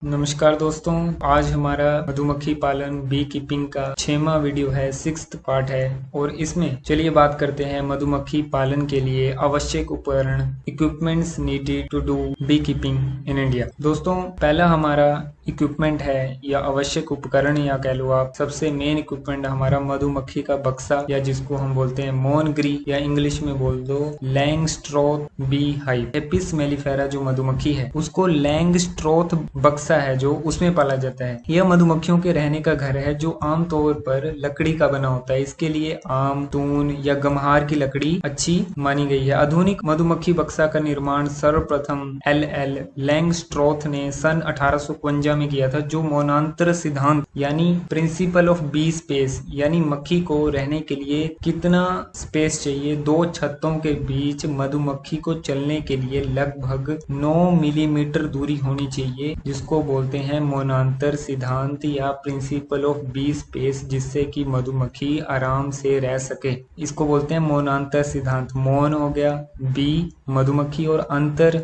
नमस्कार दोस्तों, आज हमारा मधुमक्खी पालन बी कीपिंग का 6वां वीडियो है, 6th पार्ट है। और इसमें चलिए बात करते हैं मधुमक्खी पालन के लिए आवश्यक उपकरण, equipments needed to do beekeeping in India. दोस्तों, पहला हमारा इक्विपमेंट है या आवश्यक उपकरण या कह लो आप, सबसे मेन इक्विपमेंट हमारा मधुमक्खी का बक्सा, या जिसको हम बोलते हैं मोनग्री, या इंग्लिश में बोल दो लैंगस्ट्रोथ बी हाइव। एपिस मेलिफेरा जो मधुमक्खी है उसको लैंगस्ट्रोथ बक्सा है जो उसमें पाला जाता है। यह मधुमक्खियों के रहने का घर है जो आमतौर पर लकड़ी का बना होता है। इसके लिए आम, तून या गम्हार की लकड़ी अच्छी मानी गई है। आधुनिक मधुमक्खी बक्सा का निर्माण सर्वप्रथम एल लैंगस्ट्रोथ ने सन 1852 में किया था, जो मोनांतर सिद्धांत यानी प्रिंसिपल ऑफ बी स्पेस, यानी मक्खी को रहने के लिए कितना स्पेस चाहिए, दो छतों के बीच मधुमक्खी को चलने के लिए लगभग 9 मिलीमीटर दूरी होनी चाहिए, जिसको बोलते हैं मोनांतर सिद्धांत या प्रिंसिपल ऑफ बी स्पेस, जिससे कि मधुमक्खी आराम से रह सके। इसको बोलते हैं मोनांतर सिद्धांत। मोन हो गया बी मधुमक्खी, और अंतर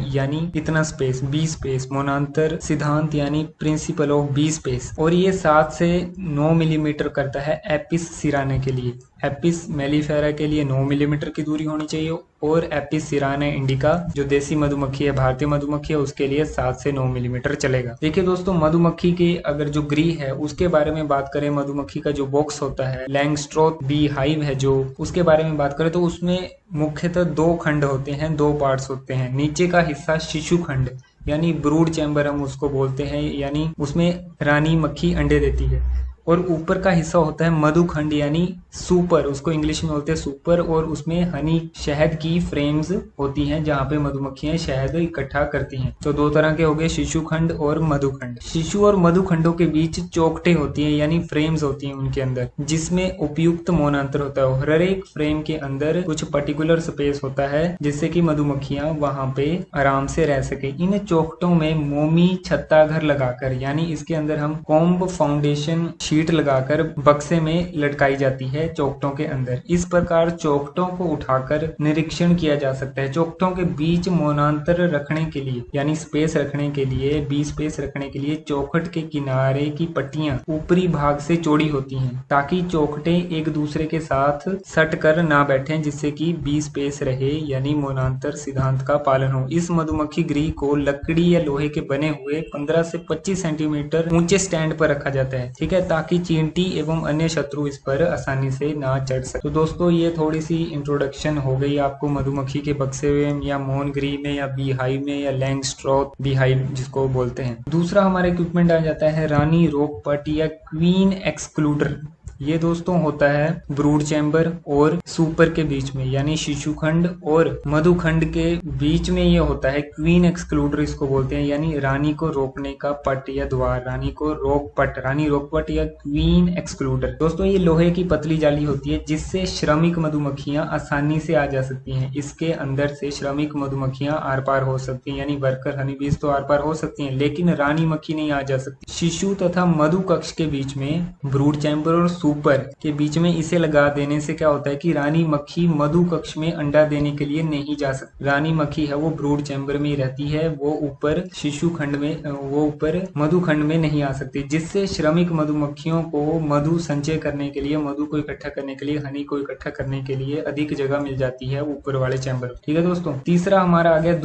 यानी इतना स्पेस, बी स्पेस, मोनांतर सिद्धांत यानी प्रिंसिपल ऑफ बी स्पेस। और ये 7 से 9 मिलीमीटर करता है एपिस सिराने के लिए। एपिस मेलिफेरा के लिए 9 मिलीमीटर की दूरी होनी चाहिए, और एपिस सिराने इंडिका जो देसी मधुमक्खी है, भारतीय मधुमक्खी है, उसके लिए 7 से 9 मिलीमीटर चलेगा। देखिए दोस्तों, मधुमक्खी के अगर जो गृह है उसके बारे में बात करें, मधुमक्खी का जो बॉक्स होता है, लैंगस्ट्रोथ बी हाइव है जो, उसके बारे में बात करें तो उसमें मुख्यतः 2 खंड होते हैं, 2 पार्ट्स होते हैं। नीचे का हिस्सा शिशु खंड यानी ब्रूड चैम्बर हम उसको बोलते हैं, यानी उसमें रानी मक्खी अंडे देती है। और ऊपर का हिस्सा होता है मधुखंड यानी सुपर, उसको इंग्लिश में बोलते हैं सुपर, और उसमें हनी शहद की फ्रेम्स होती हैं जहाँ पे मधुमक्खियां शहद इकट्ठा करती हैं। तो 2 तरह के हो गए, शिशु खंड और मधुखंड। शिशु और मधुखंडों के बीच चौखटें होती हैं यानी फ्रेम्स होती हैं उनके अंदर, जिसमें उपयुक्त मोनांतर होता है। हर एक फ्रेम के अंदर कुछ पर्टिकुलर स्पेस होता है जिससे कि मधुमक्खियां वहां पे आराम से रह सके। इन चौखटों में मोमी छत्ता घर लगाकर, यानी इसके अंदर हम कॉम्ब फाउंडेशन शीट लगाकर बक्से में लटकाई जाती है चौखटों के अंदर। इस प्रकार चौखटों को उठाकर निरीक्षण किया जा सकता है। चौखटों के बीच मोनांतर रखने के लिए यानी स्पेस रखने के लिए, बी स्पेस रखने के लिए चौखट के किनारे की पट्टियां ऊपरी भाग से चौड़ी होती हैं, ताकि चौखटे एक दूसरे के साथ सट कर ना बैठे, जिससे कि बी स्पेस रहे यानी मोनांतर सिद्धांत का पालन हो। इस मधुमक्खी गृह को लकड़ी या लोहे के बने हुए 15 से 25 सेंटीमीटर ऊंचे स्टैंड पर रखा जाता है, ठीक है, ताकि चींटी एवं अन्य शत्रु इस पर आसानी से ना चढ़ सके। तो दोस्तों, ये थोड़ी सी इंट्रोडक्शन हो गई आपको मधुमक्खी के बक्से में, या मोन ग्री में, या बी हाइव में, या लैंगस्ट्रोथ बी हाइव जिसको बोलते हैं। दूसरा हमारा इक्विपमेंट आ जाता है रानी रोक पट या क्वीन एक्सक्लूडर। ये दोस्तों होता है ब्रूड चैम्बर और सुपर के बीच में, यानी शिशु खंड और मधुखंड के बीच में ये होता है क्वीन एक्सक्लूडर इसको बोलते हैं, यानी रानी को रोकने का पट या द्वार, रानी को रोक पट, रानी रोक पट या क्वीन एक्सक्लूडर। दोस्तों, ये लोहे की पतली जाली होती है जिससे श्रमिक मधुमक्खियां आसानी से आ जा सकती हैं। इसके अंदर से श्रमिक मधुमक्खियां आर पार हो सकती हैं, यानी वर्कर हनी बीज तो आर पार हो सकती हैं, लेकिन रानी मक्खी नहीं आ जा सकती। शिशु तथा मधु कक्ष के बीच में, ब्रूड चैम्बर और सुपर के बीच में इसे लगा देने से क्या होता है कि रानी मक्खी मधु कक्ष में अंडा देने के लिए नहीं जा सकती। रानी मक्खी है वो ब्रूड चैम्बर में ही रहती है, वो ऊपर शिशु खंड में, वो ऊपर मधु खंड में नहीं आ सकती, जिससे श्रमिक मधुमक्खियों को मधु संचय करने के लिए, मधु को इकट्ठा करने के लिए, हनी को इकट्ठा करने के लिए अधिक जगह मिल जाती है ऊपर वाले चैम्बर। ठीक है दोस्तों, तीसरा हमारा आ गया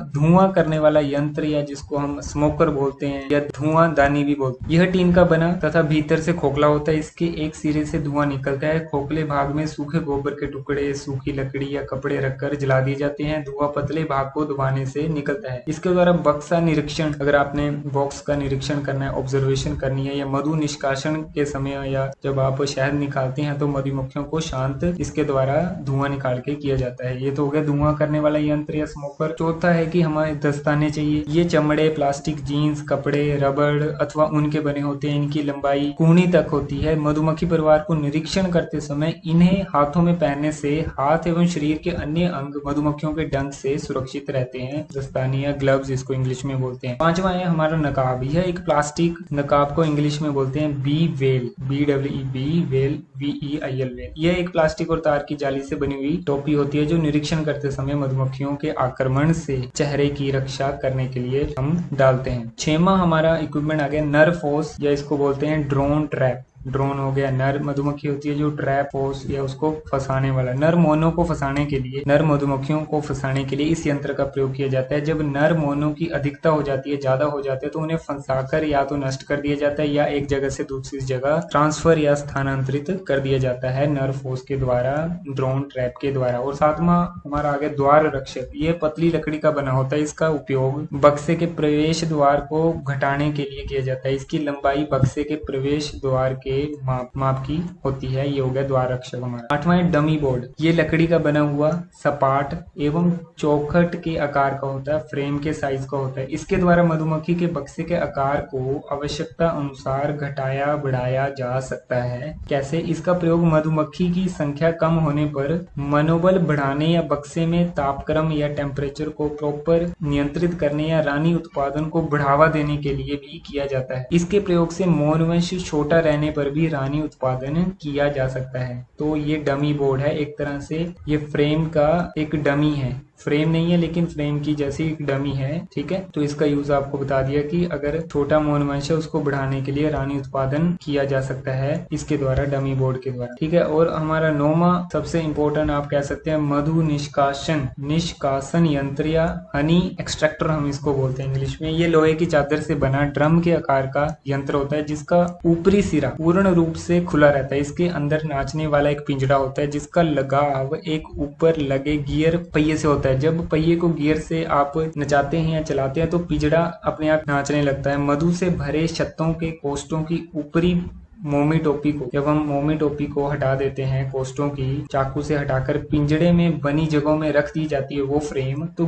धुआं करने वाला यंत्र, या जिसको हम स्मोकर बोलते हैं या धुआं दानी भी बोलते हैं। यह टीन का बना तथा भीतर से खोखला होता है। इसके एक सिरे से धुआं निकलता है। खोखले भाग में सूखे गोबर के टुकड़े, सूखी लकड़ी या कपड़े रखकर जला दिए जाते हैं। धुआं पतले भाग को दबाने से निकलता है। इसके द्वारा बक्सा निरीक्षण, अगर आपने बॉक्स का निरीक्षण करना है, ऑब्जर्वेशन करनी है, या मधु निष्कासन के समय या जब आप शहद निकालते हैं तो मधुमक्खियों को शांत इसके द्वारा धुआं निकाल के किया जाता है। ये तो हो गया धुआं करने वाला यंत्र या स्मोकर। चौथा है कि हमारे दस्ताने चाहिए। ये चमड़े, प्लास्टिक, जीन्स, कपड़े, रबड़ अथवा ऊन के बने होते हैं। इनकी लंबाई कूहनी तक होती है। मधुमक्खी परिवार को निरीक्षण करते समय इन्हें हाथों में पहनने से हाथ एवं शरीर के अन्य अंग मधुमक्खियों के डंक से सुरक्षित रहते हैं। दस्ताने या ग्लव्स इसको इंग्लिश में बोलते हैं। पांचवा है हमारा नकाब। यह एक प्लास्टिक नकाब को इंग्लिश में बोलते हैं be well, BWE well, VEIL well. यह एक प्लास्टिक और तार की जाली से बनी हुई टोपी होती है जो निरीक्षण करते समय मधुमक्खियों के आक्रमण से चेहरे की रक्षा करने के लिए हम डालते हैं। छेमा हमारा इक्विपमेंट आ गया नर फोर्स, या इसको बोलते हैं ड्रोन ट्रैप। ड्रोन हो गया, नर मधुमक्खी होती है जो ट्रैप फोर्स या उसको फंसाने वाला। नर मोनो को फंसाने के लिए, नर मधुमक्खियों को फंसाने के लिए इस यंत्र का प्रयोग किया जाता है। जब नर मोनो की अधिकता हो जाती है, ज्यादा हो जाते हैं, तो उन्हें फंसाकर या तो नष्ट कर दिया जाता है या एक जगह से दूसरी जगह ट्रांसफर या स्थानांतरित कर दिया जाता है नर फोर्स के द्वारा, ड्रोन ट्रैप के द्वारा। और सातवां हमारा आगे द्वार रक्षक। ये पतली लकड़ी का बना होता है। इसका उपयोग बक्से के प्रवेश द्वार को घटाने के लिए किया जाता है। इसकी लंबाई बक्से के प्रवेश द्वार के माप की होती है। ये हो गया द्वार रक्षक हमारा। आठवां है डमी बोर्ड। ये लकड़ी का बना हुआ सपाट एवं चौखट के आकार का होता है, फ्रेम के साइज का होता है। इसके द्वारा मधुमक्खी के बक्से के आकार को आवश्यकता अनुसार घटाया बढ़ाया जा सकता है। कैसे? इसका प्रयोग मधुमक्खी की संख्या कम होने पर मनोबल बढ़ाने या बक्से में तापक्रम या टेम्परेचर को प्रॉपर नियंत्रित करने या रानी उत्पादन को बढ़ावा देने के लिए भी किया जाता है। इसके प्रयोग से मौनवंश छोटा रहने पर भी रानी उत्पादन किया जा सकता है। तो ये डमी बोर्ड है, एक तरह से ये फ्रेम का एक डमी है। फ्रेम नहीं है लेकिन फ्रेम की जैसी एक डमी है, ठीक है। तो इसका यूज आपको बता दिया कि अगर छोटा मौनवंश है उसको बढ़ाने के लिए रानी उत्पादन किया जा सकता है इसके द्वारा, डमी बोर्ड के द्वारा, ठीक है। और हमारा नौवां सबसे इंपॉर्टेंट आप कह सकते हैं मधु निष्कासन यंत्र या हनी एक्सट्रैक्टर हम इसको बोलते हैं इंग्लिश में। ये लोहे की चादर से बना ड्रम के आकार का यंत्र होता है जिसका ऊपरी सिरा पूर्ण रूप से खुला रहता है। इसके अंदर नाचने वाला एक पिंजरा होता है जिसका लगाव एक ऊपर लगे गियर पहिए से होता है। जब पहिए को गियर से आप नचाते हैं या चलाते हैं तो पिंजरा अपने आप नाचने लगता है। मधु से भरे छत्तों के कोष्ठों की ऊपरी मोमी टोपी को, जब हम मोमी टोपी को हटा देते हैं कोष्ठों की चाकू से हटाकर पिंजड़े में बनी जगहों में रख दी जाती है वो फ्रेम, तो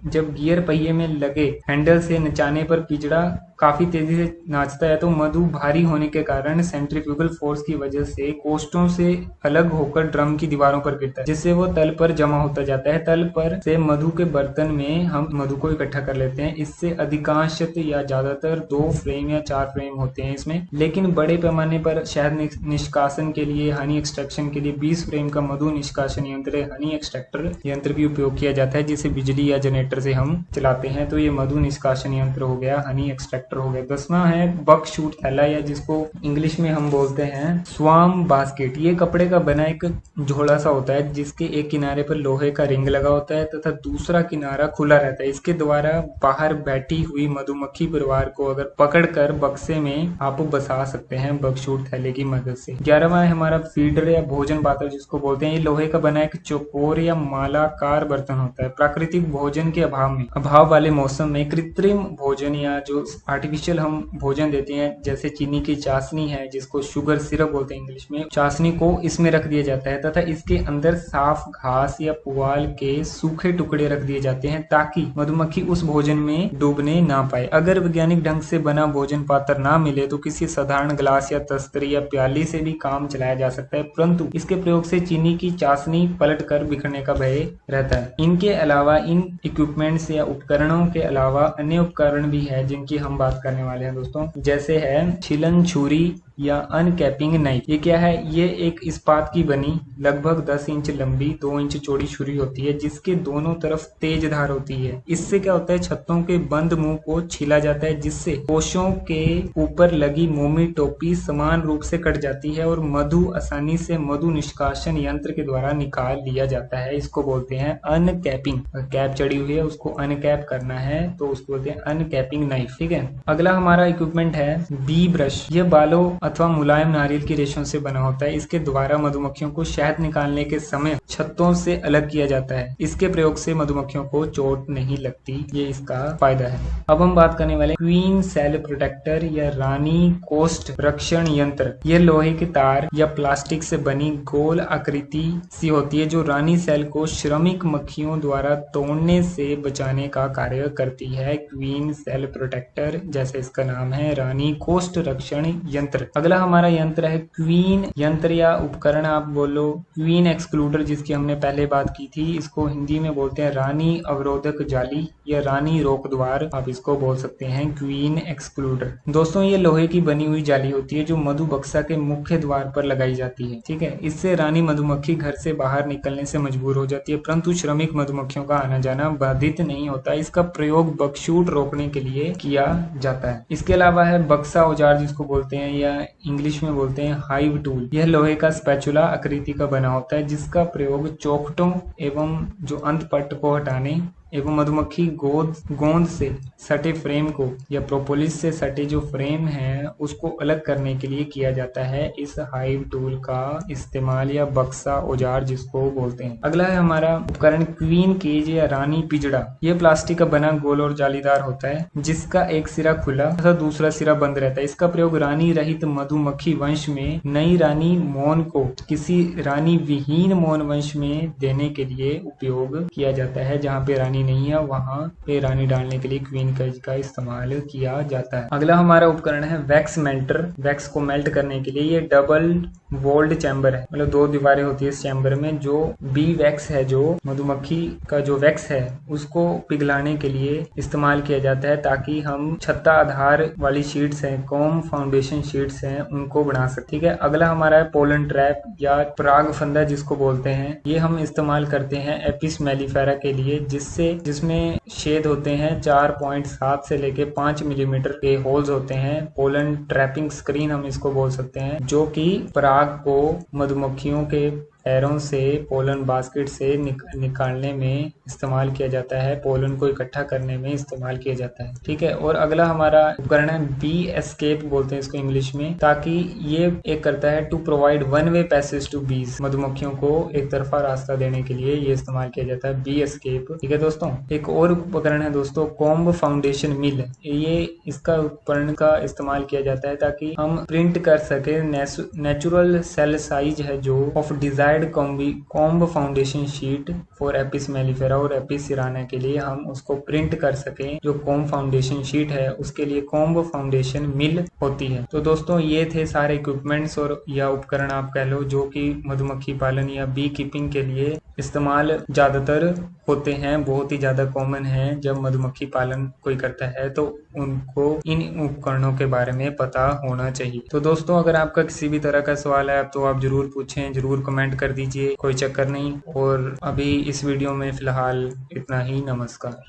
जब गियर पहिए में लगे हैंडल से नचाने पर पिंजड़ा काफी तेजी से नाचता है। तो मधु भारी होने के कारण सेंट्रीफ्यूगल फोर्स की वजह से कोष्ठों से अलग होकर ड्रम की दीवारों पर गिरता है जिससे वो तल पर जमा होता जाता है। तल पर से मधु के बर्तन में हम मधु को इकट्ठा कर लेते हैं। इससे अधिकांशतः या ज्यादातर 2 फ्रेम या 4 फ्रेम होते हैं इसमें, लेकिन बड़े पैमाने पर शहद निष्कासन के लिए, हनी एक्सट्रैक्शन के लिए 20 फ्रेम का मधु निष्कासन यंत्र, हनी एक्सट्रैक्टर यंत्र भी उपयोग किया जाता है जिसे बिजली या जनरेटर से हम चलाते हैं। तो ये मधु निष्कासन यंत्र हो गया, हनी एक्सट्रैक्टर हो गया। 10वां है बकशूट थैला, या जिसको इंग्लिश में हम बोलते हैं स्वाम बास्केट। ये कपड़े का बना एक झोला सा होता है जिसके एक किनारे पर लोहे का रिंग लगा होता है तथा दूसरा किनारा खुला रहता है। इसके द्वारा बाहर बैठी हुई मधुमक्खी परिवार को अगर पकड़कर बक्से में आप बसा सकते हैं बकशूट थैले की मदद से। 11वां है हमारा फीडर या भोजन पात्र जिसको बोलते हैं। ये लोहे का बना एक चौकोर या मालाकार बर्तन होता है। प्राकृतिक भोजन के अभाव वाले मौसम में कृत्रिम भोजन या जो आर्टिफिशियल हम भोजन देते हैं जैसे चीनी की चाशनी है जिसको शुगर सिरप बोलते हैं इंग्लिश में, चाशनी को इसमें रख दिया जाता है तथा इसके अंदर साफ घास या पुआल के सूखे टुकड़े रख दिए जाते हैं ताकि मधुमक्खी उस भोजन में डूबने ना पाए। अगर वैज्ञानिक ढंग से बना भोजन पात्र ना मिले तो किसी साधारण ग्लास या तस्तरी या प्याली से भी काम चलाया जा सकता है, परंतु इसके प्रयोग से चीनी की चाशनी पलट कर बिखरने का भय रहता है। इनके अलावा, इन इक्विपमेंट्स या उपकरणों के अलावा अन्य उपकरण भी है जिनकी हम बात करने वाले हैं दोस्तों, जैसे है छिलन छुरी या अनकैपिंग नाइफ। ये क्या है? ये एक इस्पात की बनी लगभग 10 इंच लंबी 2 इंच चौड़ी छुरी होती है जिसके दोनों तरफ तेज धार होती है। इससे क्या होता है, छत्तों के बंद मुंह को छीला जाता है जिससे कोशों के ऊपर लगी मोमी टोपी समान रूप से कट जाती है और मधु आसानी से मधु निष्कासन यंत्र के द्वारा निकाल लिया जाता है। इसको बोलते हैं अनकैपिंग। कैप चढ़ी हुई है उसको अनकैप करना है तो उसको बोलते हैं अनकैपिंग नाइफ, ठीक है। अगला हमारा इक्विपमेंट है बी ब्रश। ये बालों अथवा मुलायम नारियल की रेशों से बना होता है। इसके द्वारा मधुमक्खियों को शहद निकालने के समय छत्तों से अलग किया जाता है। इसके प्रयोग से मधुमक्खियों को चोट नहीं लगती, ये इसका फायदा है। अब हम बात करने वाले क्वीन सेल प्रोटेक्टर या रानी कोष्ठ रक्षण यंत्र। यह लोहे के तार या प्लास्टिक से बनी गोल आकृति सी होती है जो रानी सेल को श्रमिक मक्खियों द्वारा तोड़ने से बचाने का कार्य करती है। क्वीन सेल प्रोटेक्टर, जैसे इसका नाम है, रानी कोष्ठ रक्षण यंत्र। अगला हमारा यंत्र है क्वीन यंत्र या उपकरण, आप बोलो क्वीन एक्सक्लूडर, जिसकी हमने पहले बात की थी। इसको हिंदी में बोलते हैं रानी अवरोधक जाली या रानी रोक द्वार, आप इसको बोल सकते हैं क्वीन एक्सक्लूडर। दोस्तों ये लोहे की बनी हुई जाली होती है जो मधु बक्सा के मुख्य द्वार पर लगाई जाती है, ठीक है। इससे रानी मधुमक्खी घर से बाहर निकलने से मजबूर हो जाती है, परंतु श्रमिक मधुमक्खियों का आना जाना बाधित नहीं होता। इसका प्रयोग बकशूट रोकने के लिए किया जाता है। इसके अलावा है बक्सा औजार, जिसको बोलते हैं या इंग्लिश में बोलते हैं हाइव टूल। यह लोहे का स्पैचुला आकृति का बना होता है जिसका प्रयोग चौखटों एवं जो अंतपट को हटाने एवं मधुमक्खी गोंद से सटे फ्रेम को या प्रोपोलिस से सटे जो फ्रेम है उसको अलग करने के लिए किया जाता है। इस हाइव टूल का इस्तेमाल या बक्सा औजार जिसको बोलते हैं। अगला है हमारा उपकरण क्वीन केज या रानी पिंजड़ा। यह प्लास्टिक का बना गोल और जालीदार होता है जिसका एक सिरा खुला तथा दूसरा सिरा बंद रहता है। इसका प्रयोग रानी रहित मधुमक्खी वंश में नई रानी मौन को किसी रानी विहीन मौन वंश में देने के लिए उपयोग किया जाता है। जहाँ पे रानी नहीं है वहां पे रानी डालने के लिए क्वीन केज का इस्तेमाल किया जाता है। अगला हमारा उपकरण है वैक्स मेल्टर। वैक्स को मेल्ट करने के लिए ये डबल वॉल्ड चैम्बर है, मतलब 2 दीवारें होती है इस चैम्बर में। जो बी वैक्स है, जो मधुमक्खी का जो वैक्स है उसको पिघलाने के लिए इस्तेमाल किया जाता है ताकि हम छत्ता आधार वाली शीट्स हैं, कॉम फाउंडेशन शीट्स हैं, उनको बना सकते। ठीक है। अगला हमारा है पोलन ट्रैप या पराग फंदा जिसको बोलते हैं। ये हम इस्तेमाल करते हैं एपिस मेलिफेरा के लिए जिसमें छेद होते हैं 4.7 से लेके 5 मिलीमीटर के होल्स होते हैं। पोलन ट्रैपिंग स्क्रीन हम इसको बोल सकते हैं, जो कि पराग को मधुमक्खियों के पैरों से पोलन बास्केट से निकालने में इस्तेमाल किया जाता है, पोलन को इकट्ठा करने में इस्तेमाल किया जाता है। ठीक है। और अगला हमारा उपकरण है बी एस्केप बोलते हैं इसको इंग्लिश में, ताकि ये एक करता है to provide one way passage to bees. मधुमक्खियों को एक तरफा रास्ता देने के लिए ये इस्तेमाल किया जाता है बी एस्केप। ठीक है दोस्तों। एक और उपकरण है दोस्तों कॉम्ब फाउंडेशन मिल। ये इसका उपकरण का इस्तेमाल किया जाता है ताकि हम प्रिंट कर सके नेचुरल सेल साइज है जो of desire comb foundation sheet for Apis mellifera और एपिस सिराना के लिए हम उसको प्रिंट कर सकें। जो कॉम्ब फाउंडेशन शीट है उसके लिए कॉम्ब फाउंडेशन मिल होती है। तो दोस्तों ये थे सारे इक्विपमेंट्स और या उपकरण आप कह लो जो कि मधुमक्खी पालन या बी कीपिंग के लिए इस्तेमाल ज्यादातर होते हैं, बहुत ही ज्यादा कॉमन है। जब मधुमक्खी पालन कोई करता है तो उनको इन उपकरणों के बारे में पता होना चाहिए। तो दोस्तों अगर आपका किसी भी तरह का सवाल है तो आप जरूर पूछें, जरूर कमेंट कर दीजिए, कोई चक्कर नहीं। और अभी इस वीडियो में फिलहाल इतना ही। नमस्कार।